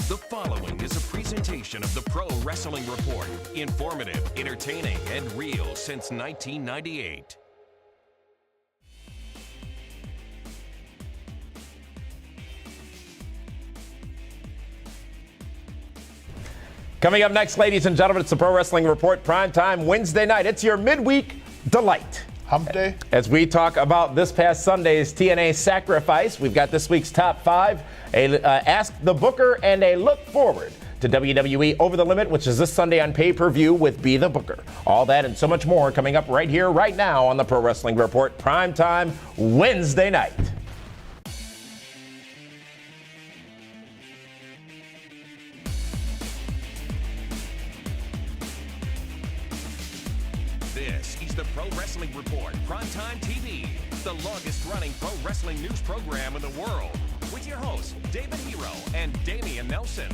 The following is a presentation of the Pro Wrestling Report. Informative, entertaining, and real since 1998. Coming up next, ladies and gentlemen, it's the Pro Wrestling Report Primetime Wednesday night. It's your midweek delight. Hump day. As we talk about this past Sunday's TNA Sacrifice, we've got this week's top five, Ask the Booker, and a look forward to WWE Over The Limit, which is this Sunday on pay-per-view with Be The Booker. All that and so much more coming up right here, right now on the Pro Wrestling Report Primetime Wednesday night. This is the Pro Wrestling Report Primetime TV, the longest-running pro wrestling news program in the world, with your hosts David Hero and Damian Nelson.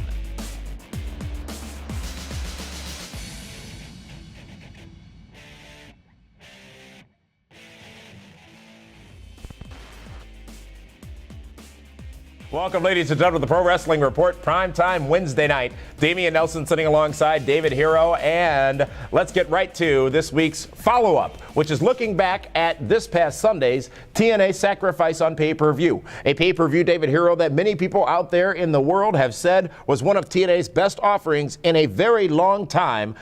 Welcome, ladies and gentlemen, to the Pro Wrestling Report Primetime Wednesday night. Damian Nelson sitting alongside David Hero, and let's get right to this week's follow-up, which is looking back at this past Sunday's TNA Sacrifice on pay-per-view. A pay-per-view, David Hero, that many people out there in the world have said was one of TNA's best offerings in a very long time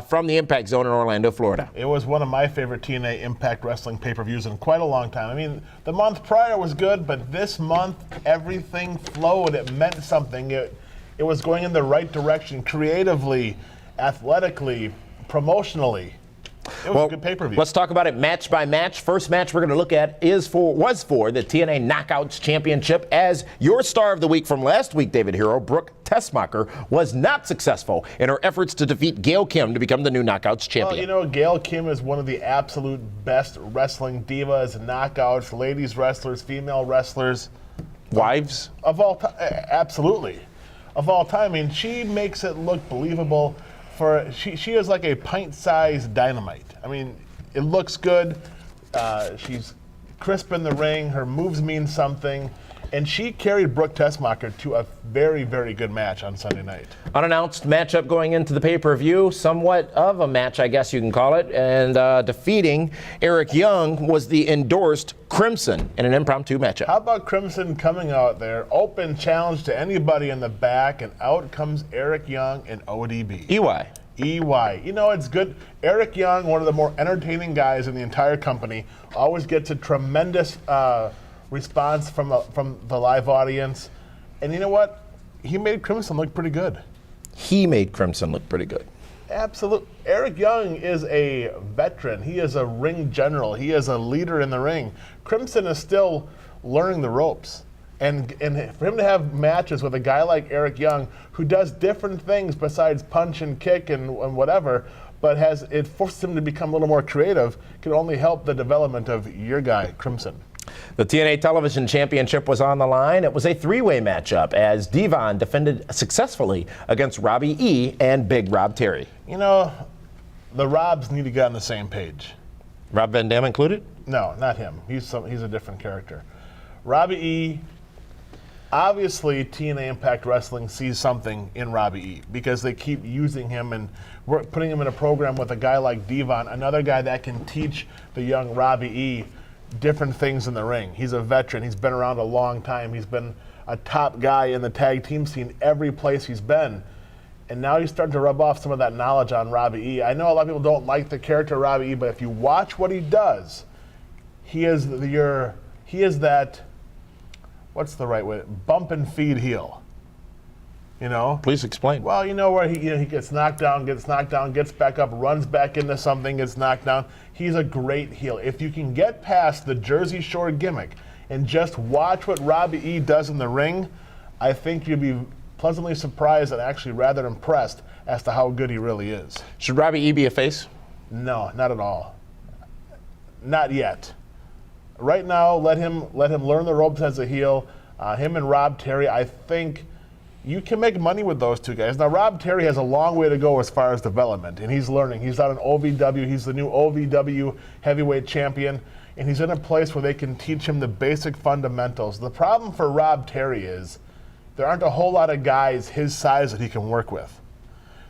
from the Impact Zone in Orlando, Florida. It was one of my favorite TNA Impact Wrestling pay-per-views in quite a long time. I mean, the month prior was good, but this month, everything flowed. It meant something. It was going in the right direction creatively, athletically, promotionally. It was a good pay-per-view. Let's talk about it match by match. First match we're going to look at was for the TNA Knockouts Championship, as your star of the week from last week, David Hero, Brooke Tessmacher, was not successful in her efforts to defeat Gail Kim to become the new Knockouts champion. Well, you know, Gail Kim is one of the absolute best wrestling divas, knockouts, ladies wrestlers, female wrestlers. Wives? Of all time, absolutely. Of all time. I mean, she makes it look believable. She is like a pint-sized dynamite. I mean, it looks good. She's crisp in the ring. Her moves mean something. And she carried Brooke Tessmacher to a very, very good match on Sunday night. Unannounced matchup going into the pay-per-view, somewhat of a match, I guess you can call it, and defeating Eric Young was the endorsed Crimson in an impromptu matchup. How about Crimson coming out there, open challenge to anybody in the back, and out comes Eric Young and ODB. EY. You know, it's good. Eric Young, one of the more entertaining guys in the entire company, always gets a tremendous response from the live audience. And you know what? He made Crimson look pretty good. Absolutely. Eric Young is a veteran. He is a ring general. He is a leader in the ring. Crimson is still learning the ropes. And for him to have matches with a guy like Eric Young, who does different things besides punch and kick and whatever, but it forces him to become a little more creative, can only help the development of your guy, Crimson. The TNA Television Championship was on the line. It was a three-way matchup as Devon defended successfully against Robbie E. and Big Rob Terry. You know, the Robs need to get on the same page. Rob Van Dam included? No, not him. He's a different character. Robbie E., obviously TNA Impact Wrestling sees something in Robbie E. because they keep using him and putting him in a program with a guy like Devon, another guy that can teach the young Robbie E. different things in the ring. He's a veteran. He's been around a long time. He's been a top guy in the tag team scene every place he's been. And now he's starting to rub off some of that knowledge on Robbie E. I know a lot of people don't like the character Robbie E., but if you watch what he does, he is that, what's the right way? Bump and feed heel. You know? Please explain. Well, you know where he gets knocked down, gets back up, runs back into something, gets knocked down. He's a great heel. If you can get past the Jersey Shore gimmick and just watch what Robbie E. does in the ring, I think you'd be pleasantly surprised and actually rather impressed as to how good he really is. Should Robbie E. be a face? No, not at all. Not yet. Right now, let him learn the ropes as a heel. Him and Rob Terry, I think you can make money with those two guys. Now, Rob Terry has a long way to go as far as development, and he's learning. He's out in OVW. He's the new OVW heavyweight champion, and he's in a place where they can teach him the basic fundamentals. The problem for Rob Terry is there aren't a whole lot of guys his size that he can work with.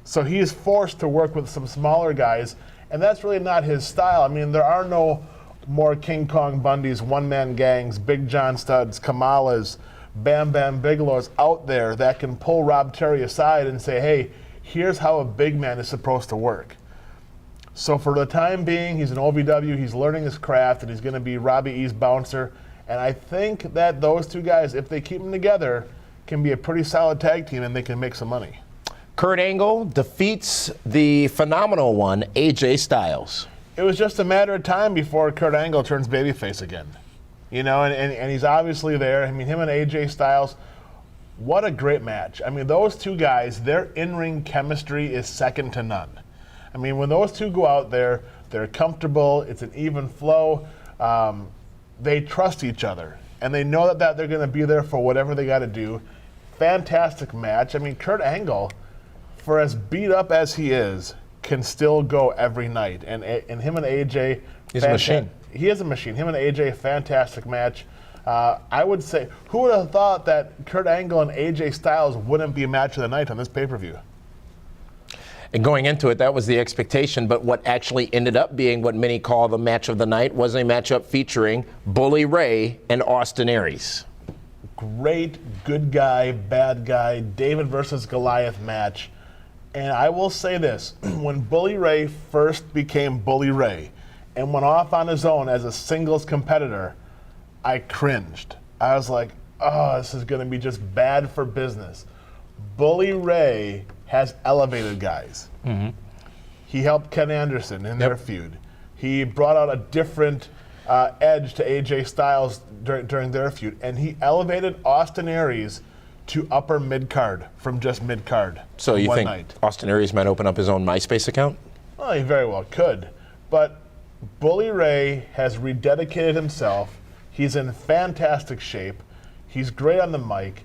So he is forced to work with some smaller guys, and that's really not his style. I mean, there are no more King Kong Bundys, one-man gangs, Big John Studs, Kamalas, Bam Bam Bigelows out there that can pull Rob Terry aside and say, hey, here's how a big man is supposed to work. So for the time being, he's an OVW, he's learning his craft, and he's going to be Robbie E's bouncer. And I think that those two guys, if they keep them together, can be a pretty solid tag team and they can make some money. Kurt Angle defeats the phenomenal one, AJ Styles. It was just a matter of time before Kurt Angle turns babyface again. You know, and he's obviously there. I mean, him and AJ Styles, what a great match. I mean, those two guys, their in-ring chemistry is second to none. I mean, when those two go out there, they're comfortable, it's an even flow. They trust each other, and they know that they're going to be there for whatever they got to do. Fantastic match. I mean, Kurt Angle, for as beat up as he is, can still go every night. And him and AJ, he's a machine. He is a machine. Him and AJ, fantastic match. I would say, who would have thought that Kurt Angle and AJ Styles wouldn't be a match of the night on this pay-per-view? And going into it, that was the expectation, but what actually ended up being what many call the match of the night was a matchup featuring Bully Ray and Austin Aries. Great good guy, bad guy, David versus Goliath match. And I will say this, when Bully Ray first became Bully Ray and went off on his own as a singles competitor, I cringed. I was like, oh, this is going to be just bad for business. Bully Ray has elevated guys. Mm-hmm. He helped Ken Anderson in their feud. He brought out a different edge to AJ Styles during their feud, and he elevated Austin Aries to upper mid-card from just mid-card. So you think night. Austin Aries might open up his own MySpace account? Well, he very well could. But Bully Ray has rededicated himself. He's in fantastic shape. He's great on the mic.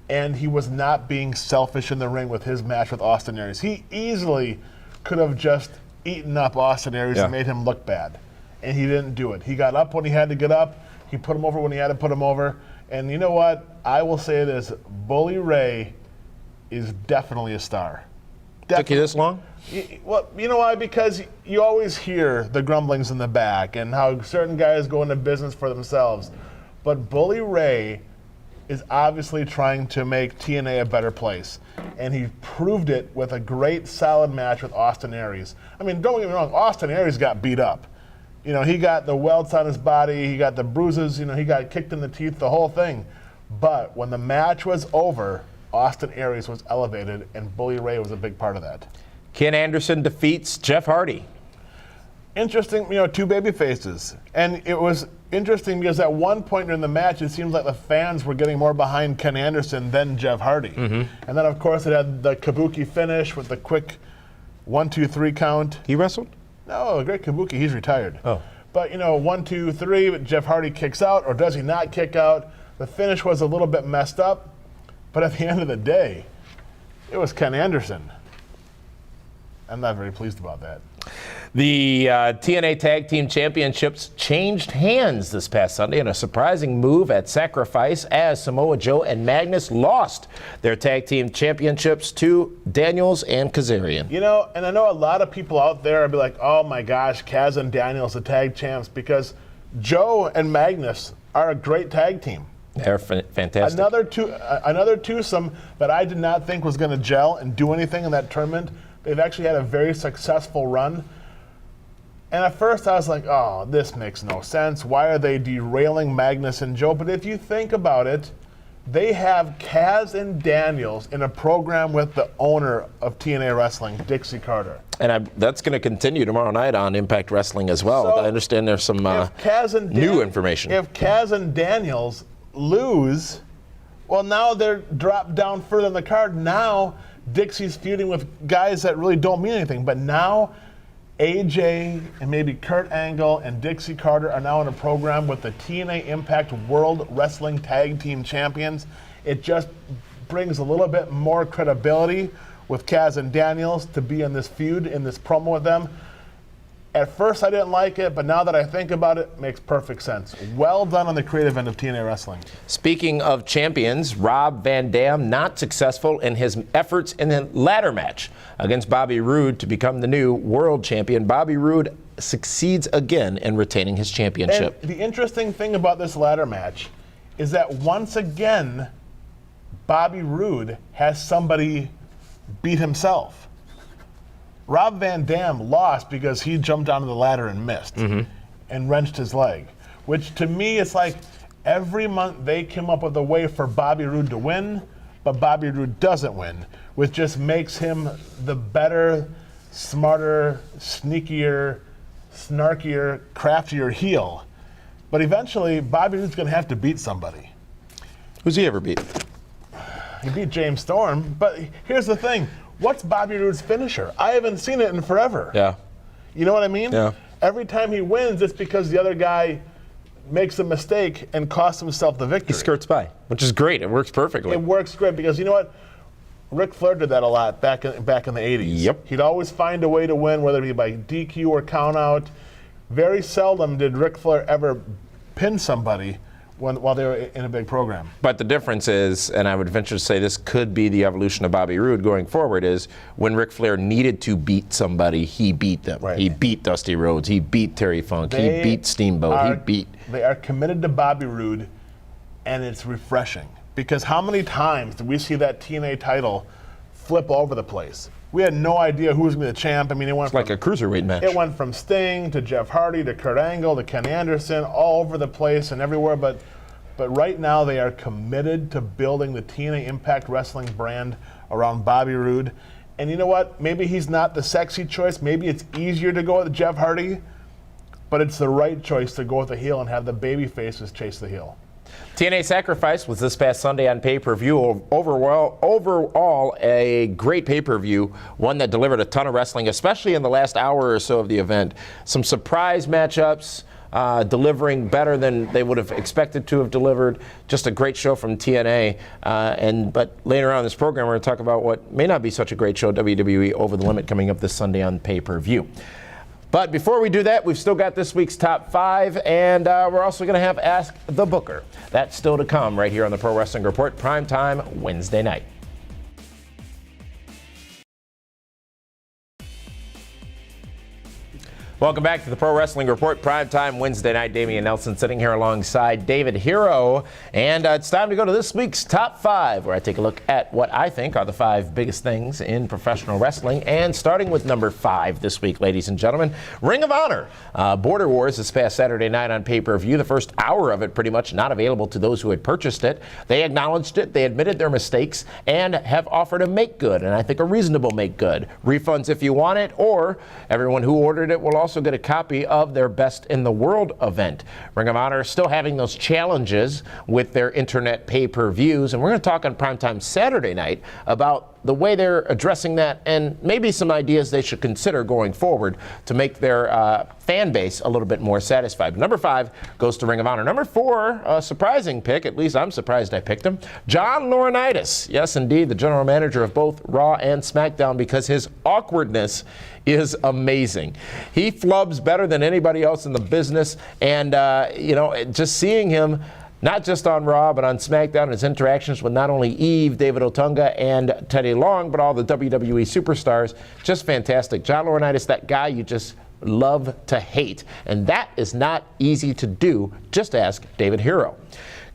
And he was not being selfish in the ring with his match with Austin Aries. He easily could have just eaten up Austin Aries and made him look bad. And he didn't do it. He got up when he had to get up. He put him over when he had to put him over. And you know what? I will say this. Bully Ray is definitely a star. Took you this long? Well, you know why? Because you always hear the grumblings in the back and how certain guys go into business for themselves. But Bully Ray is obviously trying to make TNA a better place. And he proved it with a great, solid match with Austin Aries. I mean, don't get me wrong, Austin Aries got beat up. You know, he got the welts on his body, he got the bruises, you know, he got kicked in the teeth, the whole thing. But when the match was over, Austin Aries was elevated, and Bully Ray was a big part of that. Ken Anderson defeats Jeff Hardy. Interesting, you know, two baby faces. And it was interesting because at one point during the match, it seems like the fans were getting more behind Ken Anderson than Jeff Hardy. Mm-hmm. And then, of course, it had the kabuki finish with the quick 1, 2, 3 count. He wrestled? No, a great kabuki. He's retired. Oh. But, you know, 1, 2, 3, but Jeff Hardy kicks out, or does he not kick out? The finish was a little bit messed up. But at the end of the day, it was Ken Anderson. I'm not very pleased about that. The TNA Tag Team Championships changed hands this past Sunday in a surprising move at Sacrifice as Samoa Joe and Magnus lost their Tag Team Championships to Daniels and Kazarian. You know, and I know a lot of people out there will be like, oh my gosh, Kaz and Daniels, the tag champs, because Joe and Magnus are a great tag team. They're fantastic. Another twosome that I did not think was going to gel and do anything in that tournament. They've actually had a very successful run. And at first I was like, oh, this makes no sense. Why are they derailing Magnus and Joe? But if you think about it, they have Kaz and Daniels in a program with the owner of TNA Wrestling, Dixie Carter. And that's going to continue tomorrow night on Impact Wrestling as well. So I understand there's some new information. If Kaz and Daniels lose, well, now they're dropped down further in the card. Now Dixie's feuding with guys that really don't mean anything. But now AJ and maybe Kurt Angle and Dixie Carter are now in a program with the TNA Impact World Wrestling Tag Team Champions. It just brings a little bit more credibility with Kaz and Daniels to be in this feud, in this promo with them. At first, I didn't like it, but now that I think about it, it makes perfect sense. Well done on the creative end of TNA Wrestling. Speaking of champions, Rob Van Dam not successful in his efforts in the ladder match against Bobby Roode to become the new world champion. Bobby Roode succeeds again in retaining his championship. And the interesting thing about this ladder match is that once again, Bobby Roode has somebody beat himself. Rob Van Dam lost because he jumped onto the ladder and missed and wrenched his leg, which to me it's like every month they come up with a way for Bobby Roode to win, but Bobby Roode doesn't win, which just makes him the better, smarter, sneakier, snarkier, craftier heel. But eventually, Bobby Roode's going to have to beat somebody. Who's he ever beat? He beat James Storm, but here's the thing. What's Bobby Roode's finisher? I haven't seen it in forever. Yeah. You know what I mean? Yeah. Every time he wins, it's because the other guy makes a mistake and costs himself the victory. He skirts by, which is great. It works perfectly. It works great because you know what? Ric Flair did that a lot back in the 80s. Yep. He'd always find a way to win, whether it be by DQ or count out. Very seldom did Ric Flair ever pin somebody while they were in a big program. But the difference is, and I would venture to say this could be the evolution of Bobby Roode going forward, is when Ric Flair needed to beat somebody, he beat them. Right. He beat Dusty Rhodes. He beat Terry Funk. He beat Steamboat. They are committed to Bobby Roode, and it's refreshing. Because how many times did we see that TNA title flip over the place? We had no idea who was going to be the champ. I mean, it went like a cruiserweight match. It went from Sting to Jeff Hardy to Kurt Angle to Ken Anderson, all over the place and everywhere. But right now they are committed to building the TNA Impact Wrestling brand around Bobby Roode. And you know what? Maybe he's not the sexy choice. Maybe it's easier to go with Jeff Hardy. But it's the right choice to go with the heel and have the baby faces chase the heel. TNA Sacrifice was this past Sunday on pay-per-view. Overall, a great pay-per-view, one that delivered a ton of wrestling, especially in the last hour or so of the event. Some surprise matchups, delivering better than they would have expected to have delivered. Just a great show from TNA. But later on in this program, we're going to talk about what may not be such a great show, WWE Over The Limit, coming up this Sunday on pay-per-view. But before we do that, we've still got this week's top 5, and we're also going to have Ask the Booker. That's still to come right here on the Pro Wrestling Report, primetime Wednesday night. Welcome back to the Pro Wrestling Report, primetime Wednesday night. Damian Nelson sitting here alongside David Hero. And it's time to go to this week's Top 5, where I take a look at what I think are the 5 biggest things in professional wrestling. And starting with number 5 this week, ladies and gentlemen, Ring of Honor. Border Wars this past Saturday night on pay-per-view. The first hour of it pretty much not available to those who had purchased it. They acknowledged it, they admitted their mistakes, and have offered a make good, and I think a reasonable make good. Refunds if you want it, or everyone who ordered it will also get a copy of their Best in the World event. Ring of Honor is still having those challenges with their internet pay-per-views, and we're going to talk on Primetime Saturday night about the way they're addressing that and maybe some ideas they should consider going forward to make their fan base a little bit more satisfied. Number 5 goes to Ring of Honor. Number 4, a surprising pick, at least I'm surprised I picked him, John Laurinaitis. Yes, indeed, the general manager of both Raw and SmackDown, because his awkwardness is amazing. He flubs better than anybody else in the business, and just seeing him not just on Raw, but on SmackDown, his interactions with not only Eve, David Otunga, and Teddy Long, but all the WWE superstars, just fantastic. John Laurinaitis, that guy you just love to hate, and that is not easy to do. Just ask David Hero.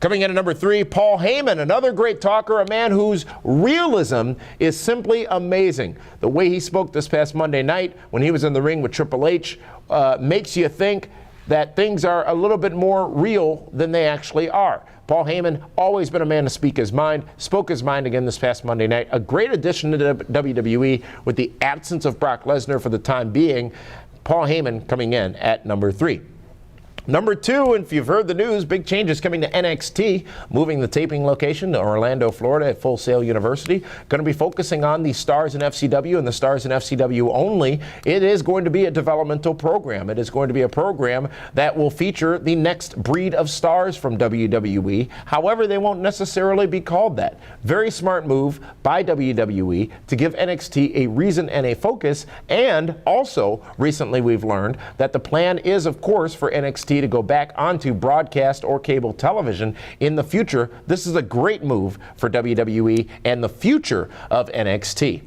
Coming in at number 3, Paul Heyman, another great talker, a man whose realism is simply amazing. The way he spoke this past Monday night when he was in the ring with Triple H makes you think that things are a little bit more real than they actually are. Paul Heyman, always been a man to speak his mind, spoke his mind again this past Monday night. A great addition to WWE with the absence of Brock Lesnar for the time being. Paul Heyman coming in at number 3. Number 2, and if you've heard the news, big changes coming to NXT, moving the taping location to Orlando, Florida at Full Sail University. Going to be focusing on the stars in FCW and the stars in FCW only. It is going to be a developmental program. It is going to be a program that will feature the next breed of stars from WWE. However, they won't necessarily be called that. Very smart move by WWE to give NXT a reason and a focus. And also, recently we've learned that the plan is, of course, for NXT to go back onto broadcast or cable television in the future. This is a great move for WWE and the future of NXT.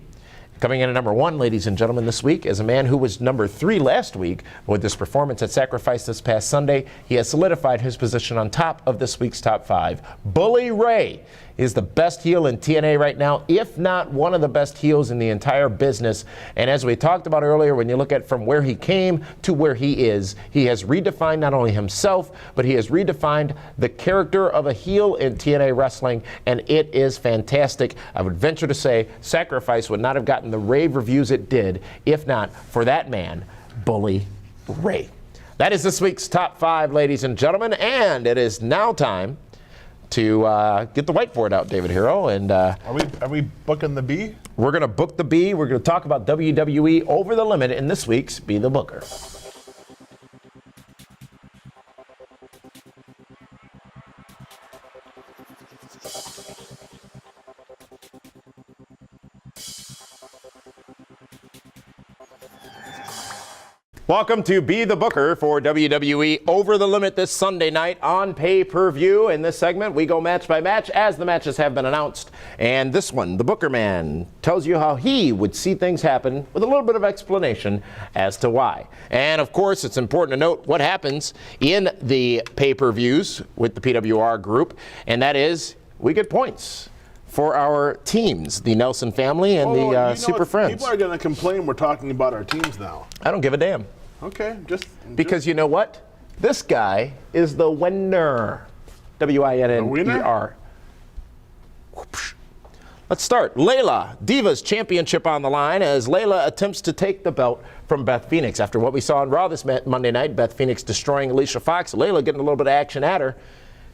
Coming in at number 1, ladies and gentlemen, this week is a man who was number 3 last week with this performance at Sacrifice this past Sunday. He has solidified his position on top of this week's top 5. Bully Ray is the best heel in TNA right now, if not one of the best heels in the entire business. And as we talked about earlier, when you look at from where he came to where he is, he has redefined not only himself, but he has redefined the character of a heel in TNA wrestling, and it is fantastic. I would venture to say Sacrifice would not have gotten the rave reviews it did if not for that man, Bully Ray. That is this week's top 5, ladies and gentlemen, and it is now time to get the whiteboard out, David Hero. And Are we booking the B? We're going to book the B. We're going to talk about WWE Over the Limit in this week's Be the Booker. Welcome to Be the Booker for WWE Over the Limit this Sunday night on pay-per-view. In this segment, we go match by match as the matches have been announced. And this one, the Booker Man tells you how he would see things happen with a little bit of explanation as to why. And of course, it's important to note what happens in the pay-per-views with the PWR group, and that is we get points for our teams, the Nelson family and the Super Friends. People are going to complain we're talking about our teams now. I don't give a damn. Okay, because you know what? This guy is the winner. W-I-N-N-E-R. Let's start. Layla, Divas Championship on the line as Layla attempts to take the belt from Beth Phoenix. After what we saw on Raw this Monday night, Beth Phoenix destroying Alicia Fox. Layla getting a little bit of action at her.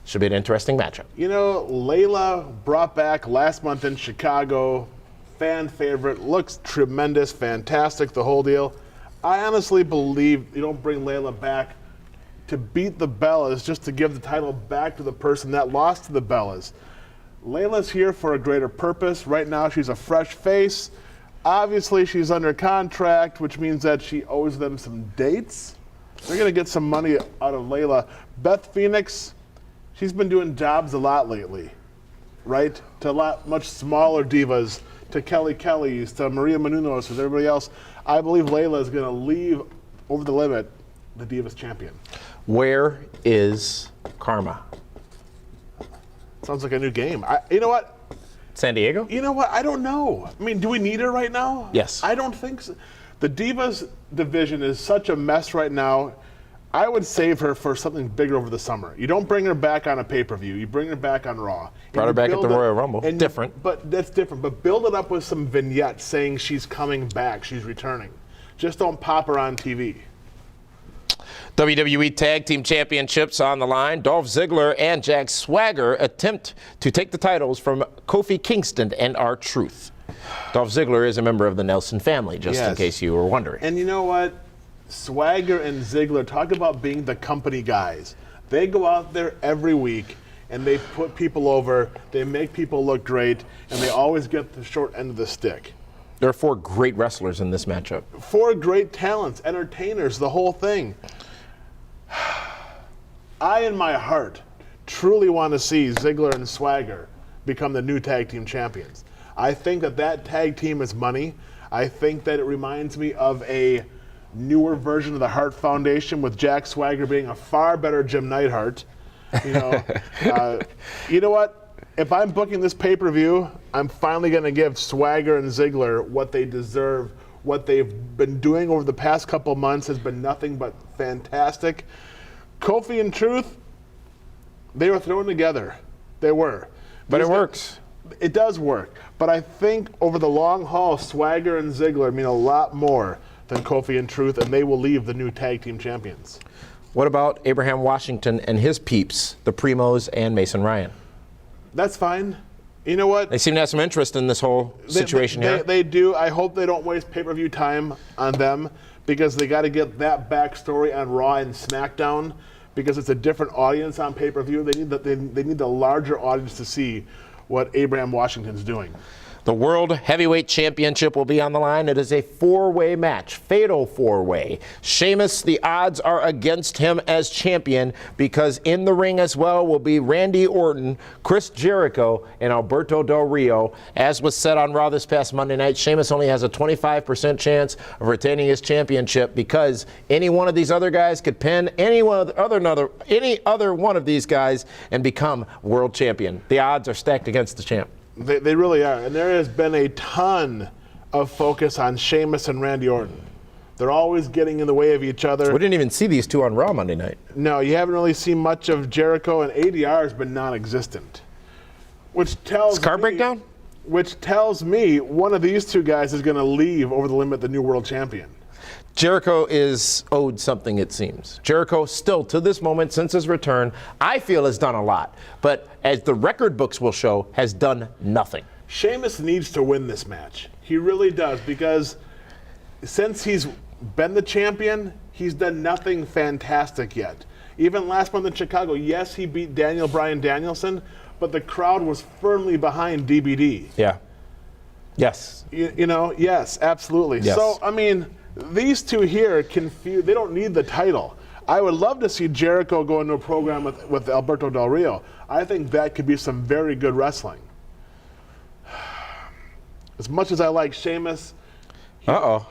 Should be an interesting matchup. You know, Layla brought back last month in Chicago. Fan favorite. Looks tremendous, fantastic, the whole deal. I honestly believe you don't bring Layla back to beat the Bellas, just to give the title back to the person that lost to the Bellas. Layla's here for a greater purpose. Right now, she's a fresh face. Obviously, she's under contract, which means that she owes them some dates. They're going to get some money out of Layla. Beth Phoenix, she's been doing jobs a lot lately, right? To a lot much smaller divas, to Kelly Kelly's, to Maria Menounos, to everybody else. I believe Layla is going to leave Over the Limit the Divas champion. Where is Karma? Sounds like a new game. You know what? San Diego? You know what? I don't know. I mean, do we need her right now? Yes. I don't think so. The Divas division is such a mess right now. I would save her for something bigger over the summer. You don't bring her back on a pay-per-view. You bring her back on Raw. Brought her back at the Royal Rumble. Different. But that's different. But build it up with some vignettes saying she's coming back, she's returning. Just don't pop her on TV. WWE Tag Team Championships on the line. Dolph Ziggler and Jack Swagger attempt to take the titles from Kofi Kingston and R-Truth. Dolph Ziggler is a member of the Nelson family, just in case you were wondering. And you know what? Swagger and Ziggler, talk about being the company guys. They go out there every week and they put people over, they make people look great, and they always get the short end of the stick. There are 4 great wrestlers in this matchup. 4 great talents, entertainers, the whole thing. I, in my heart, truly want to see Ziggler and Swagger become the new tag team champions. I think that tag team is money. I think that it reminds me of a newer version of the Hart Foundation, with Jack Swagger being a far better Jim Neidhart. You know what? If I'm booking this pay-per-view, I'm finally going to give Swagger and Ziggler what they deserve. What they've been doing over the past couple months has been nothing but fantastic. Kofi and Truth, they were thrown together. They were. But it works. It does work. But I think over the long haul, Swagger and Ziggler mean a lot more than Kofi and Truth, and they will leave the new tag team champions. What about Abraham Washington and his peeps, the Primos and Mason Ryan? That's fine. You know what? They seem to have some interest in this whole situation here. They do. I hope they don't waste pay-per-view time on them because they got to get that backstory on Raw and SmackDown because it's a different audience on pay-per-view. They need the larger audience to see what Abraham Washington's doing. The World Heavyweight Championship will be on the line. It is a four-way match, fatal four-way. Sheamus, the odds are against him as champion because in the ring as well will be Randy Orton, Chris Jericho, and Alberto Del Rio. As was said on Raw this past Monday night, Sheamus only has a 25% chance of retaining his championship because any one of these other guys could pin any other one of these guys and become world champion. The odds are stacked against the champ. They really are. And there has been a ton of focus on Sheamus and Randy Orton. They're always getting in the way of each other. We didn't even see these two on Raw Monday night. No, you haven't really seen much of Jericho, and ADR has been non-existent. Which tells breakdown? Which tells me one of these two guys is going to leave Over the Limit, the new world champion. Jericho is owed something, it seems. Jericho still, to this moment, since his return, I feel has done a lot. But as the record books will show, has done nothing. Sheamus needs to win this match. He really does, because since he's been the champion, he's done nothing fantastic yet. Even last month in Chicago, yes, he beat Daniel Bryan Danielson, but the crowd was firmly behind DBD. Yeah. Yes. Yes, absolutely. Yes. So, I mean, these two here confuse. They don't need the title. I would love to see Jericho go into a program with Alberto Del Rio. I think that could be some very good wrestling. As much as I like Sheamus,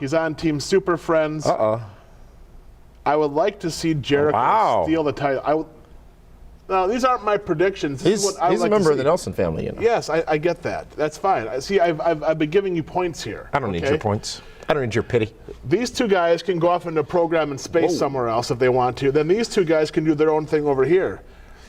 he's on Team Super Friends. I would like to see Jericho steal the title. Now, these aren't my predictions. He's a member of the Nelson family, Yes, I get that. That's fine. See, I've been giving you points here. I don't need your points. I don't need your pity. These two guys can go off into a program in space somewhere else if they want to. Then these two guys can do their own thing over here.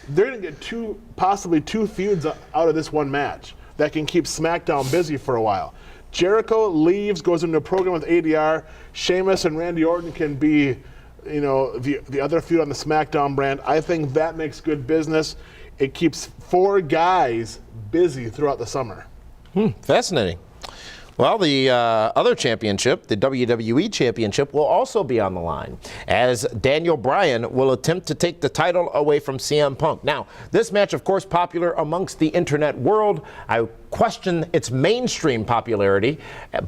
They're going to get possibly two feuds out of this one match that can keep SmackDown busy for a while. Jericho leaves, goes into a program with ADR. Sheamus and Randy Orton can be, the other feud on the SmackDown brand. I think that makes good business. It keeps four guys busy throughout the summer. Fascinating. Well, the other championship, the WWE Championship, will also be on the line, as Daniel Bryan will attempt to take the title away from CM Punk. Now, this match, of course, popular amongst the internet world. I question its mainstream popularity,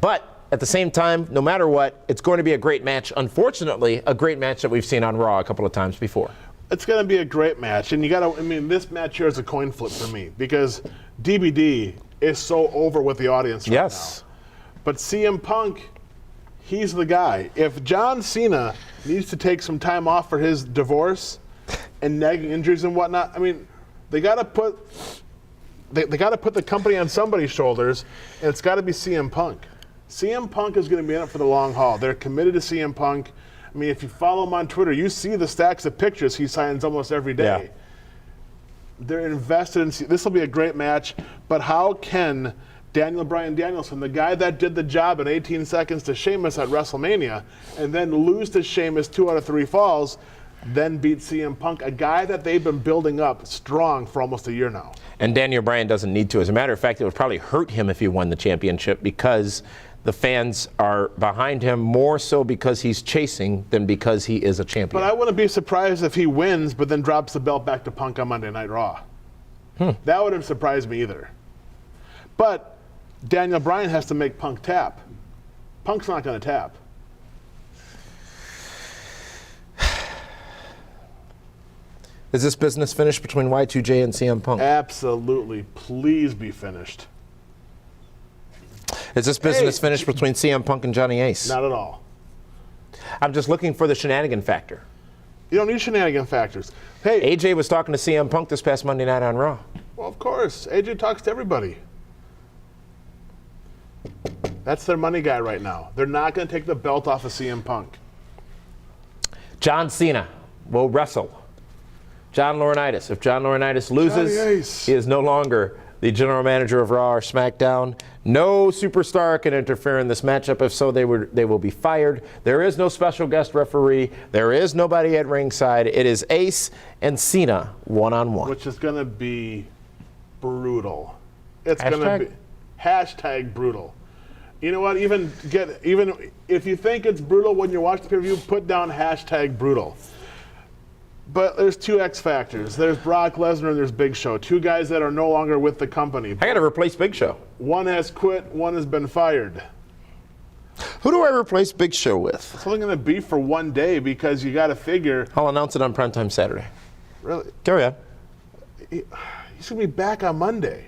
but at the same time, no matter what, it's going to be a great match. Unfortunately, a great match that we've seen on Raw a couple of times before. It's going to be a great match, and this match here is a coin flip for me because DBD is so over with the audience right now. But CM Punk, he's the guy. If John Cena needs to take some time off for his divorce and nagging injuries and whatnot, they got to put the company on somebody's shoulders, and it's got to be CM Punk. CM Punk is going to be in it for the long haul. They're committed to CM Punk. If you follow him on Twitter, you see the stacks of pictures he signs almost every day. Yeah. They're invested in. This will be a great match, but how can Daniel Bryan Danielson, the guy that did the job in 18 seconds to Sheamus at WrestleMania, and then lose to Sheamus 2 out of 3 falls, then beat CM Punk, a guy that they've been building up strong for almost a year now. And Daniel Bryan doesn't need to. As a matter of fact, it would probably hurt him if he won the championship because the fans are behind him more so because he's chasing than because he is a champion. But I wouldn't be surprised if he wins but then drops the belt back to Punk on Monday Night Raw. That wouldn't surprise me either. But Daniel Bryan has to make Punk tap. Punk's not going to tap. Is this business finished between Y2J and CM Punk? Absolutely. Please be finished. Is this business finished between CM Punk and Johnny Ace? Not at all. I'm just looking for the shenanigan factor. You don't need shenanigan factors. Hey, AJ was talking to CM Punk this past Monday night on Raw. Well, of course. AJ talks to everybody. That's their money guy right now. They're not going to take the belt off of CM Punk. John Cena will wrestle John Laurinaitis. If John Laurinaitis loses, he is no longer the general manager of Raw or SmackDown. No superstar can interfere in this matchup. If so, they will be fired. There is no special guest referee. There is nobody at ringside. It is Ace and Cena one-on-one. Which is going to be brutal. It's going to be hashtag brutal. You know what? Even if you think it's brutal when you watch the pay-per-view, put down hashtag brutal. But there's two X factors. There's Brock Lesnar and there's Big Show. Two guys that are no longer with the company. I got to replace Big Show. One has quit, one has been fired. Who do I replace Big Show with? It's only going to be for one day because you got to figure. I'll announce it on PrimeTime Saturday. Really? Carry on. He's going to be back on Monday.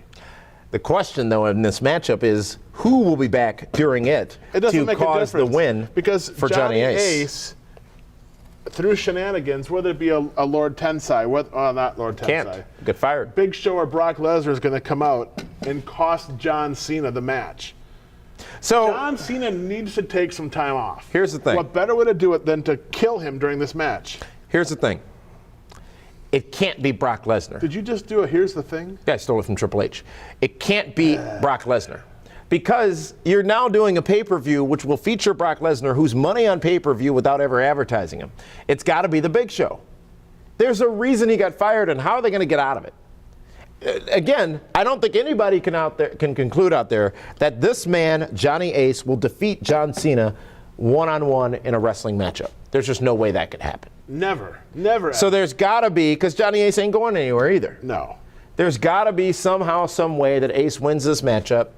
The question, though, in this matchup is who will be back during it doesn't to make cause a the difference win because for Johnny Johnny Ace. Through shenanigans, whether it be a Lord Tensai, not Lord Tensai. Can't get fired. Big Show or Brock Lesnar is going to come out and cost John Cena the match. So John Cena needs to take some time off. Here's the thing. What better way to do it than to kill him during this match? Here's the thing. It can't be Brock Lesnar. Did you just do a here's the thing? Yeah, I stole it from Triple H. It can't be Brock Lesnar. Because you're now doing a pay-per-view which will feature Brock Lesnar, who's money on pay-per-view without ever advertising him. It's got to be the Big Show. There's a reason he got fired, and how are they going to get out of it? Again, I don't think anybody can conclude out there that this man, Johnny Ace, will defeat John Cena one-on-one in a wrestling matchup. There's just no way that could happen. Never. So there's got to be, because Johnny Ace ain't going anywhere either. No. There's got to be somehow, some way that Ace wins this matchup.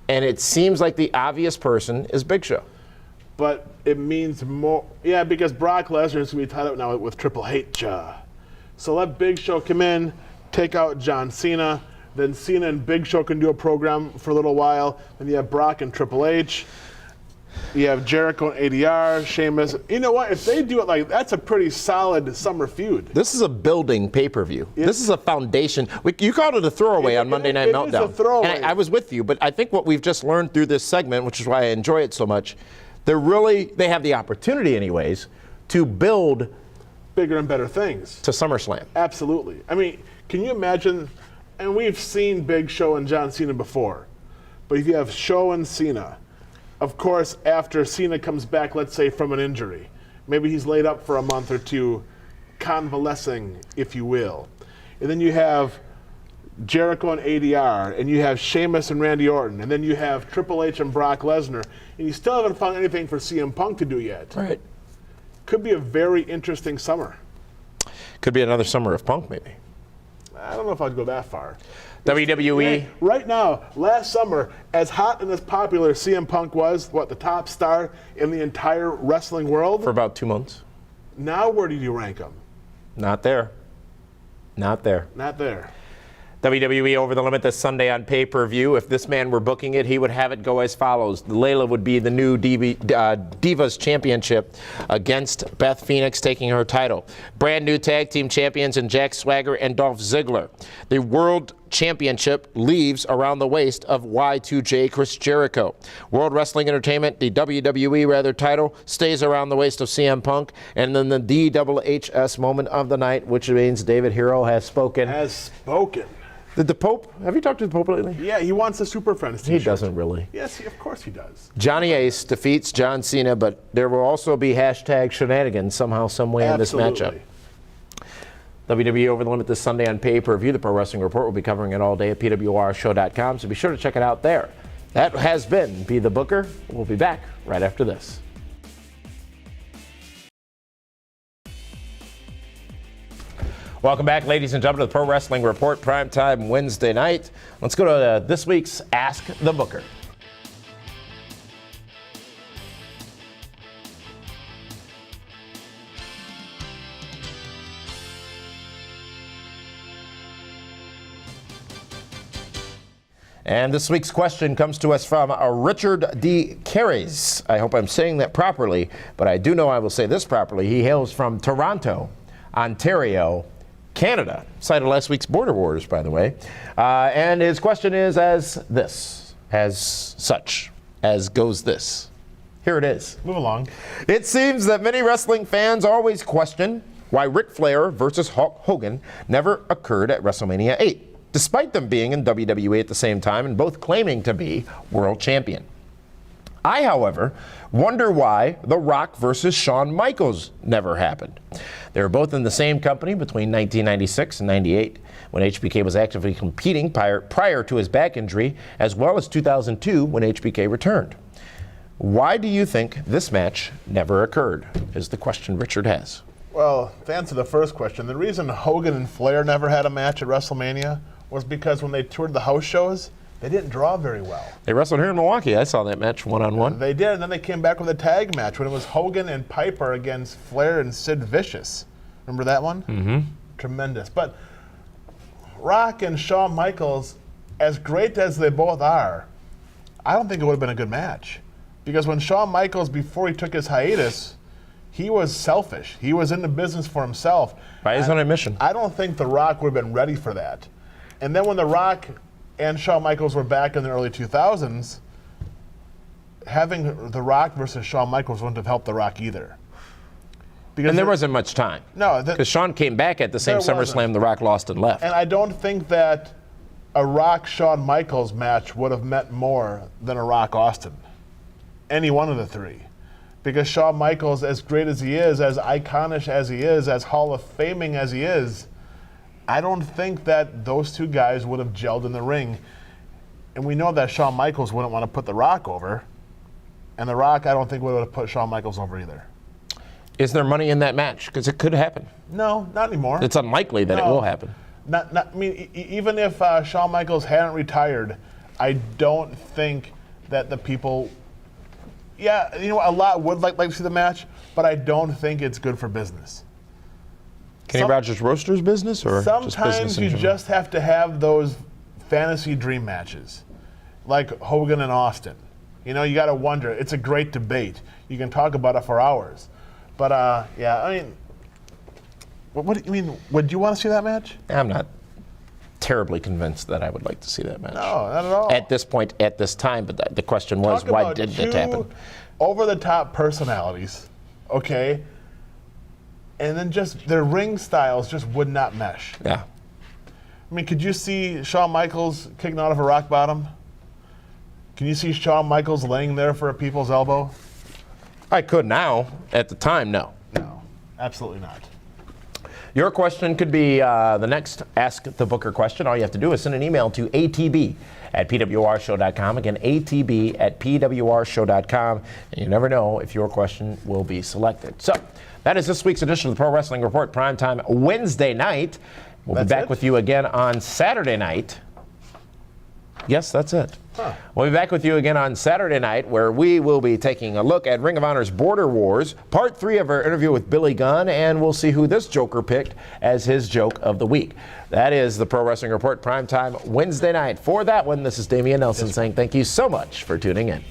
And it seems like the obvious person is Big Show. But it means more. Yeah, because Brock Lesnar is going to be tied up now with Triple H. So let Big Show come in, take out John Cena. Then Cena and Big Show can do a program for a little while. Then you have Brock and Triple H. You have Jericho and ADR, Sheamus. You know what? If they do it like that's a pretty solid summer feud. This is a building pay-per-view. This is a foundation. You called it a throwaway on Monday Night Meltdown. It is a throwaway. And I was with you, but I think what we've just learned through this segment, which is why I enjoy it so much, they have the opportunity anyways to build bigger and better things to SummerSlam. Absolutely. I mean, can you imagine, and we've seen Big Show and John Cena before, but if you have Show and Cena, of course, after Cena comes back, let's say, from an injury, maybe he's laid up for a month or two, convalescing, if you will. And then you have Jericho and ADR, and you have Sheamus and Randy Orton, and then you have Triple H and Brock Lesnar, and you still haven't found anything for CM Punk to do yet. Right. Could be a very interesting summer. Could be another summer of Punk, maybe. I don't know if I'd go that far. WWE. Hey, right now, last summer, as hot and as popular CM Punk was, the top star in the entire wrestling world? For about 2 months. Now where do you rank him? Not there. Not there. Not there. WWE Over the Limit this Sunday on pay-per-view. If this man were booking it, he would have it go as follows. Layla would be the new Divas Championship against Beth Phoenix, taking her title. Brand new tag team champions in Jack Swagger and Dolph Ziggler. The World Championship leaves around the waist of Y2J Chris Jericho. World Wrestling Entertainment, the WWE title, stays around the waist of CM Punk. And then the DWHS moment of the night, which means David Hero has spoken. Did the Pope, have you talked to the Pope lately? Yeah, he wants a Super Friends t-shirt. He doesn't really. Yes, of course he does. Johnny Ace defeats John Cena, but there will also be hashtag shenanigans somehow, some way in this matchup. WWE Over the Limit this Sunday on pay-per-view. The Pro Wrestling Report will be covering it all day at pwrshow.com, so be sure to check it out there. That has been Be the Booker. We'll be back right after this. Welcome back, ladies and gentlemen, to the Pro Wrestling Report, primetime Wednesday night. Let's go to this week's Ask the Booker. And this week's question comes to us from Richard D. Carries. I hope I'm saying that properly, but I do know I will say this properly. He hails from Toronto, Ontario, Canada. Site of last week's Border Wars, by the way. And his question is as goes this. Here it is. Move along. It seems that many wrestling fans always question why Ric Flair versus Hulk Hogan never occurred at WrestleMania 8. despite them being in WWE at the same time and both claiming to be world champion. I, however, wonder why The Rock versus Shawn Michaels never happened. They were both in the same company between 1996 and 98, when HBK was actively competing prior to his back injury, as well as 2002 when HBK returned. Why do you think this match never occurred, is the question Richard has. Well, to answer the first question, the reason Hogan and Flair never had a match at WrestleMania was because when they toured the house shows, they didn't draw very well. They wrestled here in Milwaukee. I saw that match one-on-one. They did, and then they came back with a tag match when it was Hogan and Piper against Flair and Sid Vicious. Remember that one? Mm-hmm. Tremendous. But Rock and Shawn Michaels, as great as they both are, I don't think it would have been a good match. Because when Shawn Michaels, before he took his hiatus, he was selfish. He was in the business for himself. By his own admission. I don't think The Rock would have been ready for that. And then when The Rock and Shawn Michaels were back in the early 2000s, having The Rock versus Shawn Michaels wouldn't have helped The Rock either. Because And there wasn't much time. No. Because Shawn came back at the same There SummerSlam wasn't. The Rock lost and left. And I don't think that a Rock-Shawn Michaels match would have meant more than a Rock-Austin. Any one of the three. Because Shawn Michaels, as great as he is, as iconic as he is, as Hall of Faming as he is, I don't think that those two guys would have gelled in the ring. And we know that Shawn Michaels wouldn't want to put The Rock over. And The Rock, I don't think would have put Shawn Michaels over either. Is there money in that match? Because it could happen. No, not anymore. It's unlikely that it will happen. I mean, even if Shawn Michaels hadn't retired, I don't think that the people... Yeah, you know, a lot would like to see the match, but I don't think it's good for business. Kenny Rogers Roasters business or just business Sometimes in you general? just have to have those fantasy dream matches, like Hogan and Austin. You know, you got to wonder. It's a great debate. You can talk about it for hours. But, yeah, I mean, what do you mean? Would you want to see that match? I'm not terribly convinced that I would like to see that match. No, not at all. At this point, at this time, but the question was, Talk why about did it two happen? over-the-top personalities, okay? And then just their ring styles just would not mesh. Yeah. I mean, could you see Shawn Michaels kicking out of a rock bottom? Can you see Shawn Michaels laying there for a people's elbow? I could now. At the time, no. No, absolutely not. Your question could be the next Ask the Booker question. All you have to do is send an email to atb@pwrshow.com. Again, atb@pwrshow.com. And you never know if your question will be selected. So that is this week's edition of the Pro Wrestling Report, Primetime Wednesday night. We'll be back with you again on Saturday night. Yes, that's it. We'll be back with you again on Saturday night, where we will be taking a look at Ring of Honor's Border Wars, part 3 of our interview with Billy Gunn, and we'll see who this Joker picked as his joke of the week. That is the Pro Wrestling Report, Primetime Wednesday night. For that one, this is Damian Nelson saying thank you so much for tuning in.